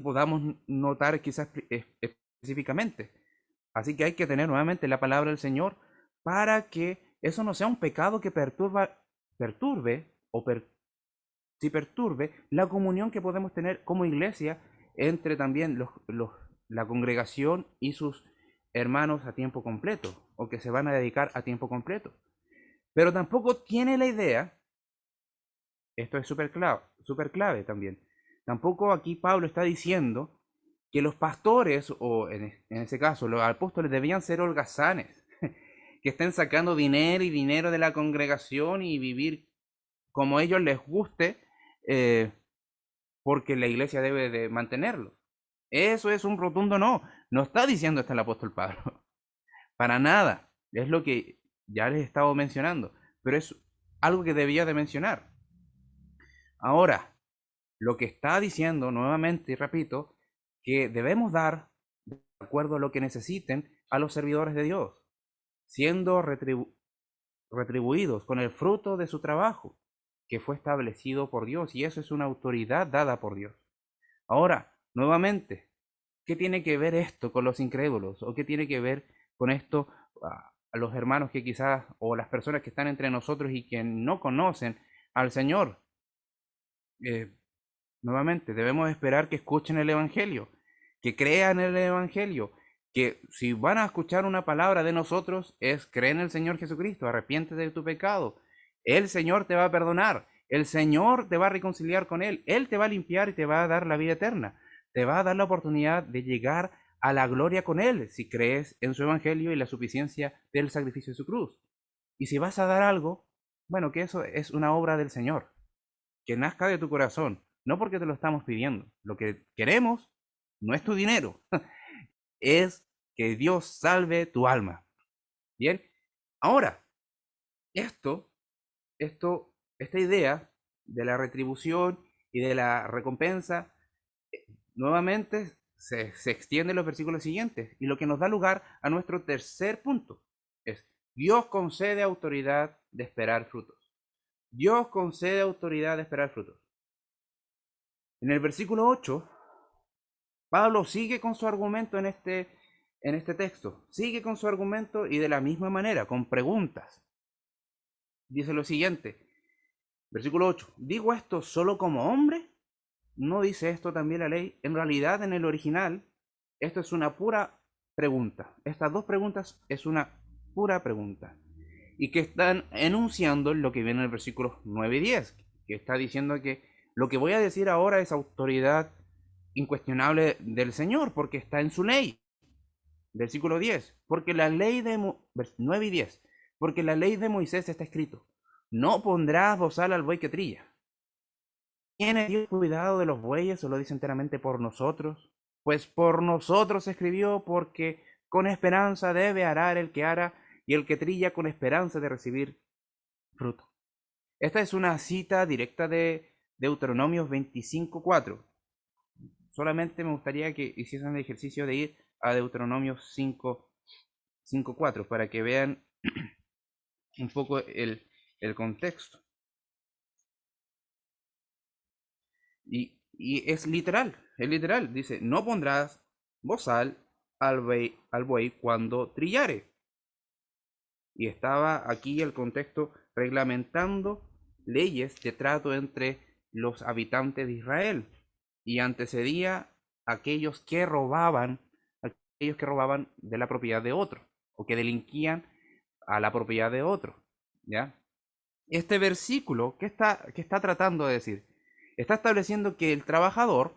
podamos notar quizás específicamente. Así que hay que tener nuevamente la palabra del Señor para que eso no sea un pecado que perturbe si perturbe la comunión que podemos tener como iglesia entre también la congregación y sus hermanos a tiempo completo o que se van a dedicar a tiempo completo. Pero tampoco tiene la idea, esto es súper clave también, tampoco aquí Pablo está diciendo que los pastores, o en ese caso los apóstoles, debían ser holgazanes, que estén sacando dinero y dinero de la congregación y vivir como a ellos les guste, eh, porque la iglesia debe de mantenerlo. Eso es un rotundo no. No está diciendo esto el apóstol Pablo. Para nada. Es lo que ya les he estado mencionando. Pero es algo que debía de mencionar. Ahora, lo que está diciendo nuevamente, y repito, que debemos dar de acuerdo a lo que necesiten a los servidores de Dios, siendo retribuidos con el fruto de su trabajo, que fue establecido por Dios, y eso es una autoridad dada por Dios. Ahora, nuevamente, ¿qué tiene que ver esto con los incrédulos? ¿O qué tiene que ver con esto a los hermanos que quizás, o las personas que están entre nosotros y que no conocen al Señor? Eh, Nuevamente, debemos esperar que escuchen el Evangelio, que crean el Evangelio, que si van a escuchar una palabra de nosotros es cree en el Señor Jesucristo, arrepiéntete de tu pecado, el Señor te va a perdonar, el Señor te va a reconciliar con Él te va a limpiar y te va a dar la vida eterna, te va a dar la oportunidad de llegar a la gloria con Él si crees en su Evangelio y la suficiencia del sacrificio de su cruz. Y si vas a dar algo, Bueno, que eso es una obra del Señor, que nazca de tu corazón, no porque te lo estamos pidiendo. Lo que queremos no es tu dinero, es que Dios salve tu alma. Bien, ahora, esto, esta idea de la retribución y de la recompensa, nuevamente se extiende en los versículos siguientes, y lo que nos da lugar a nuestro tercer punto es: Dios concede autoridad de esperar frutos. Dios concede autoridad de esperar frutos. En el versículo 8, Pablo sigue con su argumento en este texto, sigue con su argumento y de la misma manera, con preguntas. Dice lo siguiente, versículo 8: ¿digo esto solo como hombre? ¿No dice esto también la ley? En realidad, en el original, esto es una pura pregunta. Estas dos preguntas es una pura pregunta. Y que están enunciando lo que viene en el versículo 9 y 10, que está diciendo que lo que voy a decir ahora es autoridad incuestionable del Señor, porque está en su ley. Versículo 10, porque la ley de 9 y 10, porque la ley de Moisés está escrito: no pondrás bozal al buey que trilla. ¿Tiene Dios cuidado de los bueyes o lo dice enteramente por nosotros? Pues por nosotros escribió, porque con esperanza debe arar el que ara, y el que trilla con esperanza de recibir fruto. Esta es una cita directa de Deuteronomios 25:4. Solamente me gustaría que hiciesen el ejercicio de ir a Deuteronomios 5:4 para que vean un poco el contexto. Y es literal. Dice: no pondrás bozal al buey cuando trillare. Y estaba aquí el contexto reglamentando leyes de trato entre los habitantes de Israel. Y antecedía aquellos que robaban de la propiedad de otro, o que delinquían a la propiedad de otro. ¿Ya? Este versículo, qué está tratando de decir? Está estableciendo que el trabajador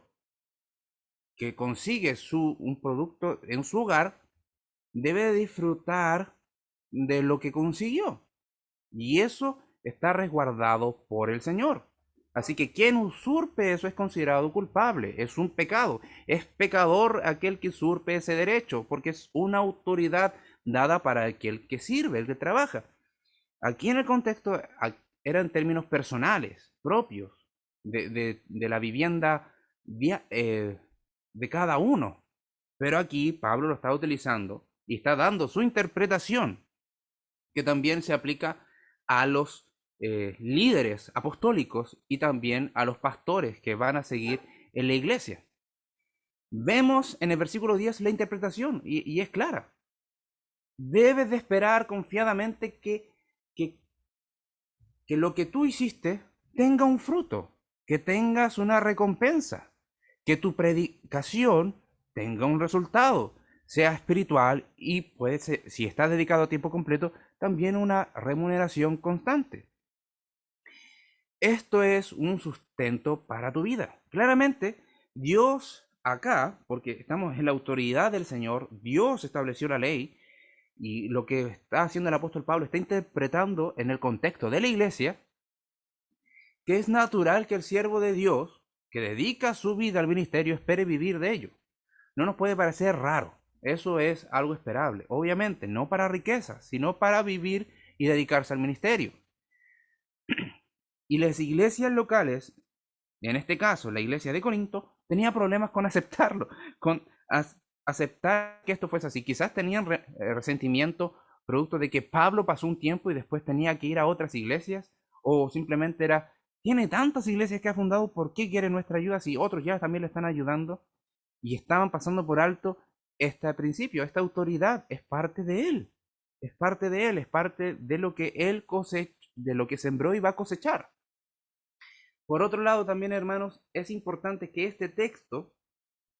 que consigue un producto en su hogar debe disfrutar de lo que consiguió. Y eso está resguardado por el Señor. Así que quien usurpe eso es considerado culpable, es un pecado. Es pecador aquel que usurpe ese derecho, porque es una autoridad dada para aquel que sirve, el que trabaja. Aquí en el contexto eran términos personales, propios, de la vivienda de cada uno. Pero aquí Pablo lo está utilizando y está dando su interpretación, que también se aplica a los líderes apostólicos y también a los pastores que van a seguir en la iglesia. Vemos en el versículo 10 la interpretación y es clara. Debes de esperar confiadamente que, que lo que tú hiciste tenga un fruto, que tengas una recompensa, que tu predicación tenga un resultado, sea espiritual y puede ser, si estás dedicado a tiempo completo, también una remuneración constante. Esto es un sustento para tu vida. Claramente, Dios acá, porque estamos en la autoridad del Señor, Dios estableció la ley y lo que está haciendo el apóstol Pablo está interpretando en el contexto de la iglesia que es natural que el siervo de Dios, que dedica su vida al ministerio, espere vivir de ello. No nos puede parecer raro, eso es algo esperable. Obviamente, no para riqueza, sino para vivir y dedicarse al ministerio. Y las iglesias locales, en este caso la iglesia de Corinto, tenía problemas con aceptarlo, con aceptar que esto fuese así. Quizás tenían resentimiento producto de que Pablo pasó un tiempo y después tenía que ir a otras iglesias, o simplemente era: tiene tantas iglesias que ha fundado, ¿por qué quiere nuestra ayuda si otros ya también le están ayudando? Y estaban pasando por alto este principio, esta autoridad es parte de él, es parte de él, es parte de lo que él de lo que sembró y va a cosechar. Por otro lado, también, hermanos, es importante que este texto,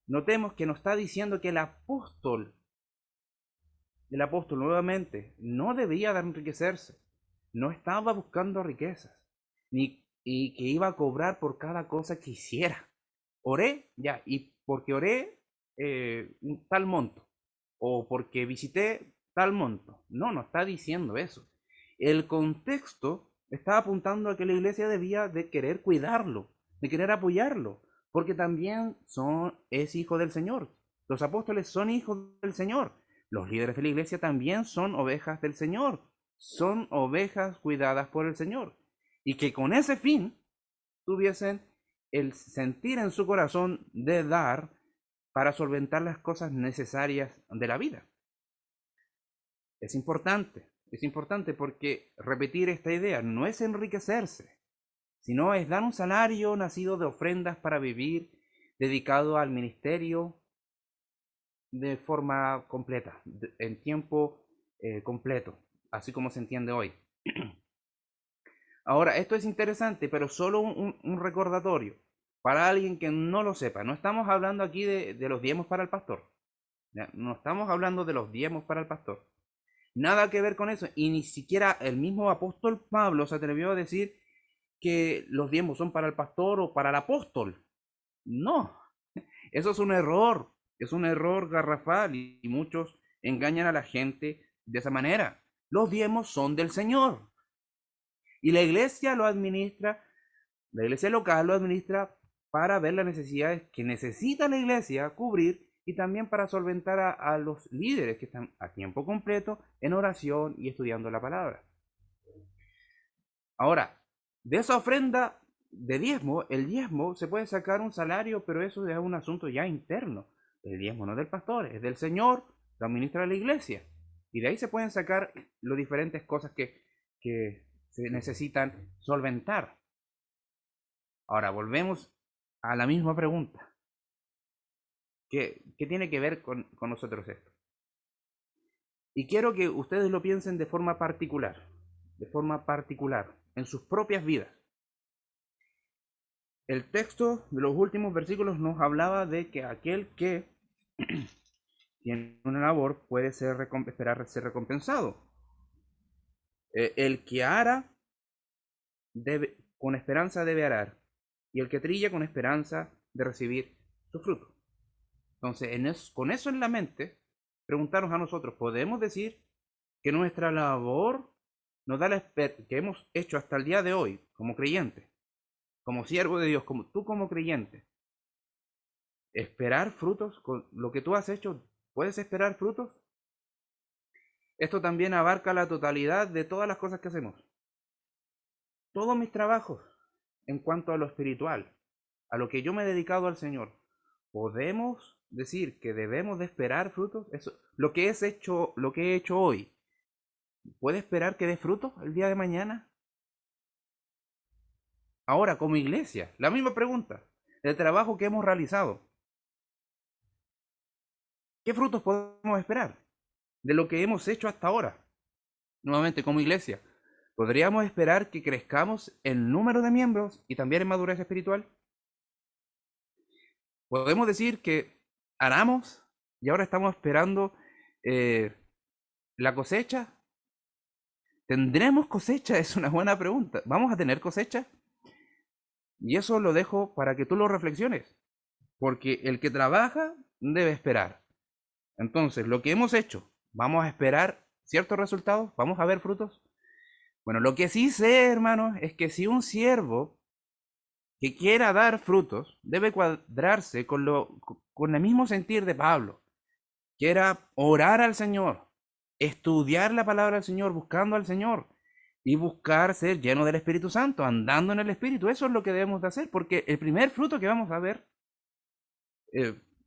notemos que nos está diciendo que el apóstol nuevamente, no debía de enriquecerse, no estaba buscando riquezas, ni y que iba a cobrar por cada cosa que hiciera. Oré, ya, y porque oré un tal monto, o porque visité tal monto. No, no está diciendo eso. El contexto Está apuntando a que la iglesia debía de querer cuidarlo, de querer apoyarlo, porque también es hijo del Señor. Los apóstoles son hijos del Señor. Los líderes de la iglesia también son ovejas del Señor. Son ovejas cuidadas por el Señor. Y que con ese fin tuviesen el sentir en su corazón de dar para solventar las cosas necesarias de la vida. Es importante porque repetir esta idea no es enriquecerse, sino es dar un salario nacido de ofrendas para vivir, dedicado al ministerio de forma completa, en tiempo completo, así como se entiende hoy. Ahora, esto es interesante, pero solo un recordatorio para alguien que no lo sepa. No estamos hablando aquí de los diezmos para el pastor. ¿Ya? No estamos hablando de los diezmos para el pastor. Nada que ver con eso. Y ni siquiera el mismo apóstol Pablo se atrevió a decir que los diezmos son para el pastor o para el apóstol. No, eso es un error. Es un error garrafal y muchos engañan a la gente de esa manera. Los diezmos son del Señor. Y la iglesia lo administra, la iglesia local lo administra para ver las necesidades que necesita la iglesia cubrir y también para solventar a los líderes que están a tiempo completo en oración y estudiando la palabra. Ahora, de esa ofrenda de diezmo, el diezmo se puede sacar un salario, pero eso es un asunto ya interno. El diezmo no es del pastor, es del Señor, lo administra la iglesia. Y de ahí se pueden sacar las diferentes cosas que se necesitan solventar. Ahora, volvemos a la misma pregunta. ¿Qué tiene que ver con nosotros esto? Y quiero que ustedes lo piensen de forma particular, en sus propias vidas. El texto de los últimos versículos nos hablaba de que aquel que tiene una labor puede esperar ser recompensado. El que ara con esperanza debe arar, y el que trilla con esperanza de recibir su fruto. Entonces, con eso en la mente, preguntarnos a nosotros, ¿podemos decir que nuestra labor nos da que hemos hecho hasta el día de hoy como creyente, como siervo de Dios, como tú como creyente, esperar frutos con lo que tú has hecho? ¿Puedes esperar frutos? Esto también abarca la totalidad de todas las cosas que hacemos. Todos mis trabajos en cuanto a lo espiritual, a lo que yo me he dedicado al Señor, ¿podemos decir que debemos de esperar frutos? Eso, lo que he hecho hoy, ¿puede esperar que dé frutos el día de mañana? Ahora, como iglesia, la misma pregunta. El trabajo que hemos realizado, ¿qué frutos podemos esperar de lo que hemos hecho hasta ahora? Nuevamente, como iglesia, ¿podríamos esperar que crezcamos en número de miembros y también en madurez espiritual? ¿Podemos decir que aramos y ahora estamos esperando la cosecha? ¿Tendremos cosecha? Es una buena pregunta. ¿Vamos a tener cosecha? Y eso lo dejo para que tú lo reflexiones, porque el que trabaja debe esperar. Entonces, lo que hemos hecho, ¿vamos a esperar ciertos resultados? ¿Vamos a ver frutos? Bueno, lo que sí sé, hermanos, es que si un siervo que quiera dar frutos debe cuadrarse con el mismo sentir de Pablo, que era orar al Señor, estudiar la palabra del Señor, buscando al Señor y buscar ser lleno del Espíritu Santo, andando en el Espíritu. Eso es lo que debemos de hacer, porque el primer fruto que vamos a ver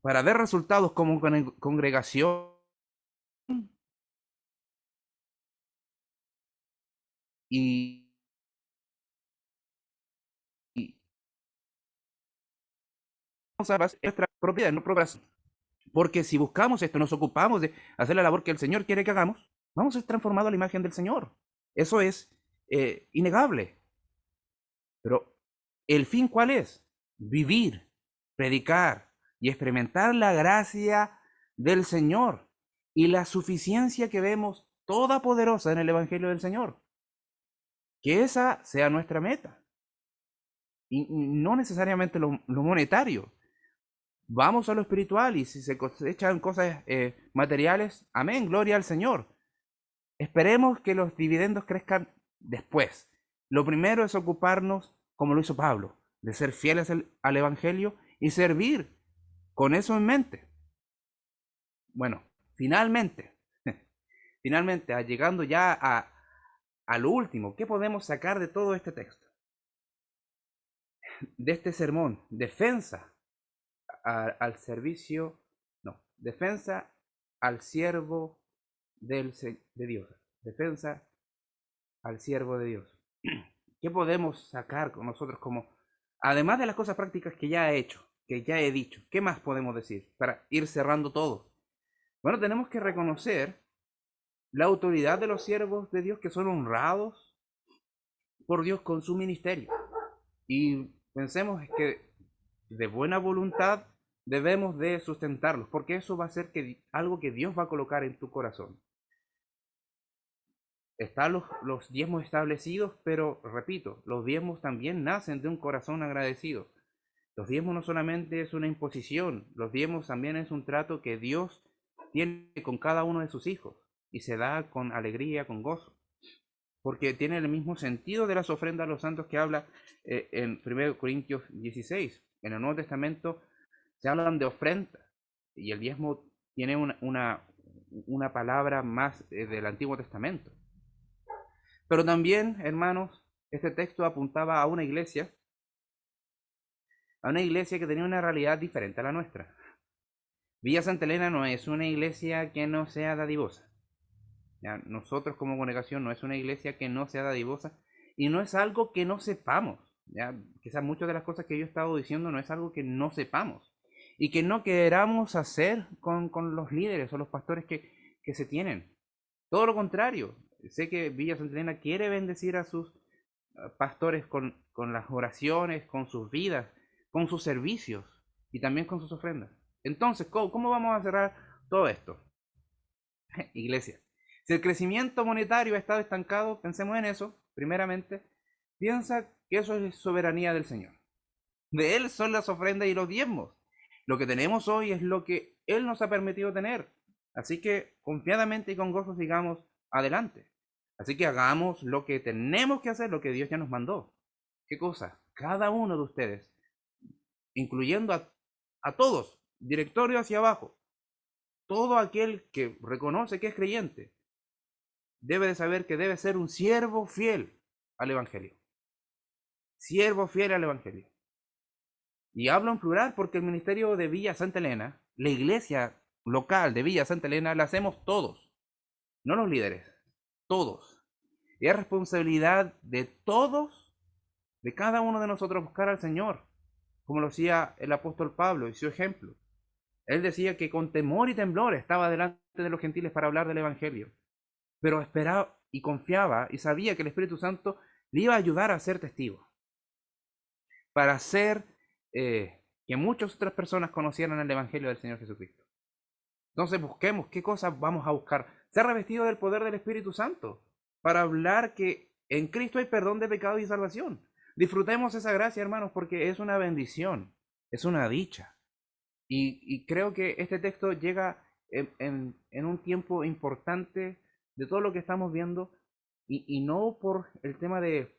para ver resultados como congregación y nuestra propiedad, no progreso. Porque si buscamos esto, nos ocupamos de hacer la labor que el Señor quiere que hagamos, vamos a ser transformados a la imagen del Señor. Eso es innegable. Pero ¿el fin cuál es? Vivir, predicar y experimentar la gracia del Señor y la suficiencia que vemos toda poderosa en el Evangelio del Señor. Que esa sea nuestra meta. Y no necesariamente lo monetario. Vamos a lo espiritual y si se cosechan cosas materiales, amén, gloria al Señor. Esperemos que los dividendos crezcan después. Lo primero es ocuparnos, como lo hizo Pablo, de ser fieles al Evangelio y servir con eso en mente. Bueno, finalmente, finalmente, llegando ya a lo último, ¿qué podemos sacar de todo este texto? De este sermón, defensa al servicio, no, defensa al siervo de Dios, defensa al siervo de Dios. ¿Qué podemos sacar con nosotros como, además de las cosas prácticas que ya he hecho, que ya he dicho, qué más podemos decir para ir cerrando todo? Bueno, tenemos que reconocer la autoridad de los siervos de Dios que son honrados por Dios con su ministerio. Y pensemos que de buena voluntad debemos de sustentarlos, porque eso va a ser algo que Dios va a colocar en tu corazón. Están los diezmos establecidos, pero repito, los diezmos también nacen de un corazón agradecido. Los diezmos no solamente es una imposición, los diezmos también es un trato que Dios tiene con cada uno de sus hijos y se da con alegría, con gozo, porque tiene el mismo sentido de las ofrendas a los santos que habla en 1 Corintios 16. En el Nuevo Testamento se hablan de ofrenda y el diezmo tiene una palabra más del Antiguo Testamento. Pero también, hermanos, este texto apuntaba a una iglesia que tenía una realidad diferente a la nuestra. Villa Santa Elena no es una iglesia que no sea dadivosa. ¿Ya? Nosotros como congregación no es una iglesia que no sea dadivosa y no es algo que no sepamos. ¿Ya? Quizás muchas de las cosas que yo he estado diciendo no es algo que no sepamos y que no queramos hacer con los líderes o los pastores que se tienen. Todo lo contrario. Sé que Villa Santa Elena quiere bendecir a sus pastores con las oraciones, con sus vidas, con sus servicios y también con sus ofrendas. Entonces, ¿cómo vamos a cerrar todo esto? Iglesia, si el crecimiento monetario ha estado estancado, pensemos en eso, primeramente, piensa que eso es soberanía del Señor. De Él son las ofrendas y los diezmos. Lo que tenemos hoy es lo que Él nos ha permitido tener. Así que confiadamente y con gozo sigamos adelante. Así que hagamos lo que tenemos que hacer, lo que Dios ya nos mandó. ¿Qué cosa? Cada uno de ustedes, incluyendo a todos, directorio hacia abajo, todo aquel que reconoce que es creyente, debe de saber que debe ser un siervo fiel al Evangelio. Siervo fiel al Evangelio. Y hablo en plural porque el ministerio de Villa Santa Elena, la iglesia local de Villa Santa Elena, la hacemos todos, no los líderes, todos. Y es responsabilidad de todos, de cada uno de nosotros, buscar al Señor, como lo hacía el apóstol Pablo y su ejemplo. Él decía que con temor y temblor estaba delante de los gentiles para hablar del Evangelio, pero esperaba y confiaba y sabía que el Espíritu Santo le iba a ayudar a ser testigo, para hacer que muchas otras personas conocieran el Evangelio del Señor Jesucristo. Entonces busquemos qué cosas vamos a buscar. Ser revestido del poder del Espíritu Santo para hablar que en Cristo hay perdón de pecados y salvación. Disfrutemos esa gracia, hermanos, porque es una bendición, es una dicha. Y creo que este texto llega en un tiempo importante de todo lo que estamos viendo y no por el tema de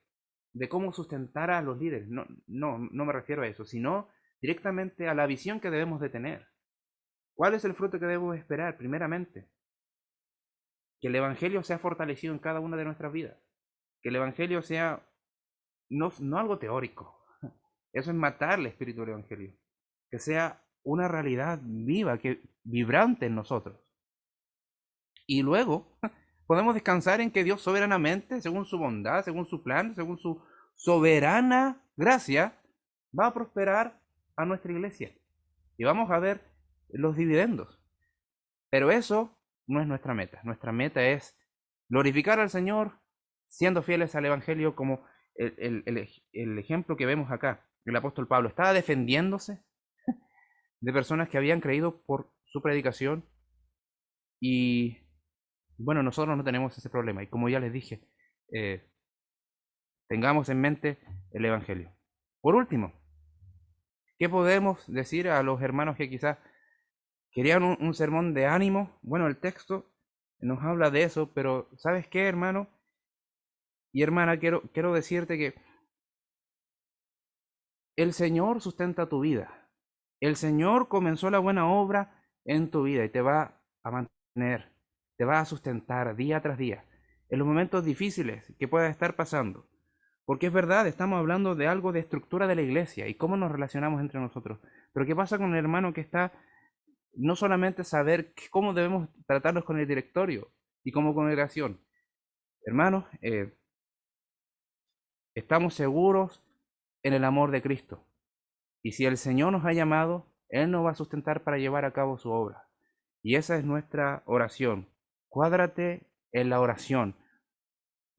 cómo sustentar a los líderes, no me refiero a eso, sino directamente a la visión que debemos de tener. ¿Cuál es el fruto que debemos esperar? Primeramente, que el Evangelio sea fortalecido en cada una de nuestras vidas. Que el Evangelio sea no algo teórico. Eso es matar el espíritu del Evangelio. Que sea una realidad viva, vibrante en nosotros. Y luego podemos descansar en que Dios soberanamente, según su bondad, según su plan, según su soberana gracia, va a prosperar a nuestra iglesia. Y vamos a ver los dividendos. Pero eso no es nuestra meta. Nuestra meta es glorificar al Señor siendo fieles al Evangelio, como el ejemplo que vemos acá. El apóstol Pablo estaba defendiéndose de personas que habían creído por su predicación y bueno, nosotros no tenemos ese problema y como ya les dije, tengamos en mente el Evangelio. Por último, ¿qué podemos decir a los hermanos que quizás querían un sermón de ánimo? Bueno, el texto nos habla de eso, pero ¿sabes qué, hermano? Y hermana, quiero decirte que el Señor sustenta tu vida. El Señor comenzó la buena obra en tu vida y te va a mantener, te va a sustentar día tras día en los momentos difíciles que puedas estar pasando. Porque es verdad, estamos hablando de algo de estructura de la iglesia y cómo nos relacionamos entre nosotros. Pero ¿qué pasa con el hermano que está no solamente saber cómo debemos tratarnos con el directorio y como congregación? Hermanos, estamos seguros en el amor de Cristo. Y si el Señor nos ha llamado, Él nos va a sustentar para llevar a cabo su obra. Y esa es nuestra oración. Cuádrate en la oración.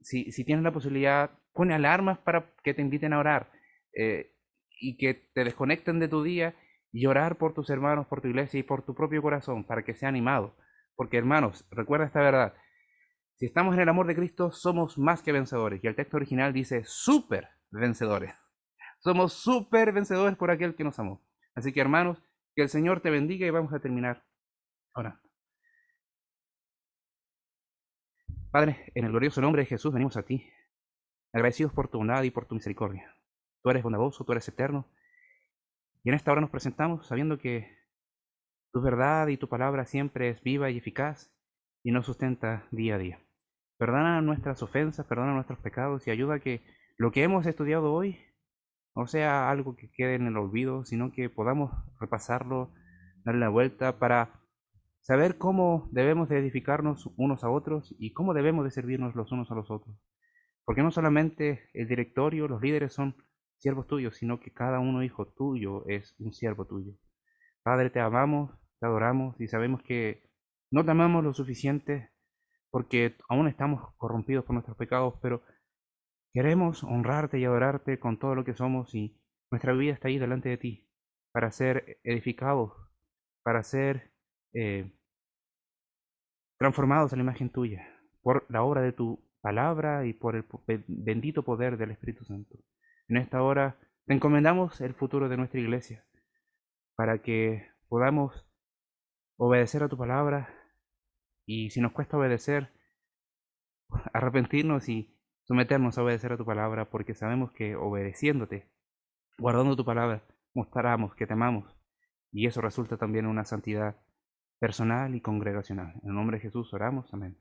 Si tienes la posibilidad, pone alarmas para que te inviten a orar eh, y que te desconecten de tu día y orar por tus hermanos, por tu iglesia y por tu propio corazón para que sea animado. Porque hermanos, recuerda esta verdad. Si estamos en el amor de Cristo, somos más que vencedores. Y el texto original dice súper vencedores. Somos súper vencedores por aquel que nos amó. Así que hermanos, que el Señor te bendiga y vamos a terminar ahora. Padre, en el glorioso nombre de Jesús venimos a ti, agradecidos por tu bondad y por tu misericordia. Tú eres bondadoso, tú eres eterno. Y en esta hora nos presentamos sabiendo que tu verdad y tu palabra siempre es viva y eficaz y nos sustenta día a día. Perdona nuestras ofensas, perdona nuestros pecados y ayuda a que lo que hemos estudiado hoy no sea algo que quede en el olvido, sino que podamos repasarlo, darle la vuelta para saber cómo debemos de edificarnos unos a otros y cómo debemos de servirnos los unos a los otros. Porque no solamente el directorio, los líderes son siervos tuyos, sino que cada uno hijo tuyo es un siervo tuyo. Padre, te amamos, te adoramos y sabemos que no te amamos lo suficiente porque aún estamos corrompidos por nuestros pecados, pero queremos honrarte y adorarte con todo lo que somos y nuestra vida está ahí delante de ti para ser edificados, para ser eh, transformados a la imagen tuya por la obra de tu palabra y por el bendito poder del Espíritu Santo. En esta hora te encomendamos el futuro de nuestra iglesia para que podamos obedecer a tu palabra y si nos cuesta obedecer, arrepentirnos y someternos a obedecer a tu palabra porque sabemos que obedeciéndote, guardando tu palabra, mostramos que te amamos y eso resulta también en una santidad personal y congregacional. En el nombre de Jesús oramos. Amén.